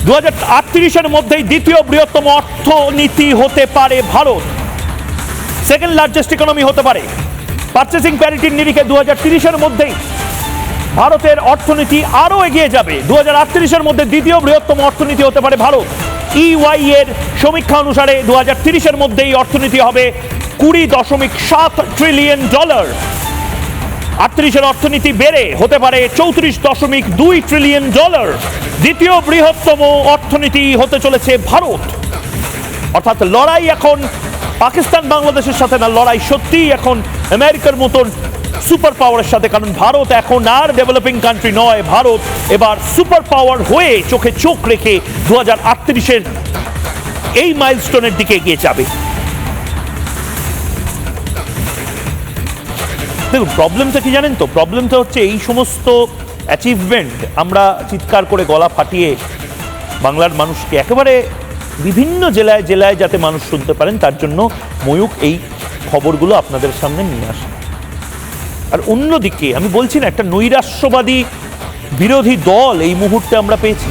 2038-এর মধ্যেই দ্বিতীয় বৃহত্তম অর্থনীতি হতে পারে ভারত, সেকেন্ড লার্জেস্ট ইকোনমি হতে পারে। পারচেসিং প্যারিটির নিরিখে 2030-এর মধ্যেই ভারতের অর্থনীতি আরো এগিয়ে যাবে। 2038-এর মধ্যে দ্বিতীয় বৃহত্তম অর্থনীতি হতে পারে ভারত। EY এর সমীক্ষা অনুসারে 2030-এর মধ্যেই অর্থনীতি হবে $20.7 ট্রিলিয়ন। 38-এর অর্থনীতি বেড়ে হতে পারে $34.2 ট্রিলিয়ন। দ্বিতীয় বৃহত্তম অর্থনীতি হতে চলেছে ভারত। অর্থাৎ লড়াই এখন পাকিস্তান বাংলাদেশের সাথে না, লড়াই সত্যিই এখন আমেরিকার মতন সুপার পাওয়ারের সাথে। কারণ ভারত এখন আর ডেভেলপিং কান্ট্রি নয়, ভারত এবার সুপার পাওয়ার হয়ে চোখে চোখ রেখে 2038-এর এই মাইলস্টোনের দিকে এগিয়ে যাবে। দেখুন, প্রবলেমটা কি জানেন তো? প্রবলেমটা হচ্ছে এই সমস্ত অ্যাচিভমেন্ট আমরা চিৎকার করে গলা ফাটিয়ে বাংলার মানুষকে একেবারে বিভিন্ন জেলায় জেলায় যাতে মানুষ শুনতে পারেন, তার জন্য ময়ূক এই খবরগুলো আপনাদের সামনে নিয়ে আসে। আর অন্যদিকে আমি বলছি না, একটা নৈরাশ্যবাদী বিরোধী দল এই মুহূর্তে আমরা পেয়েছি।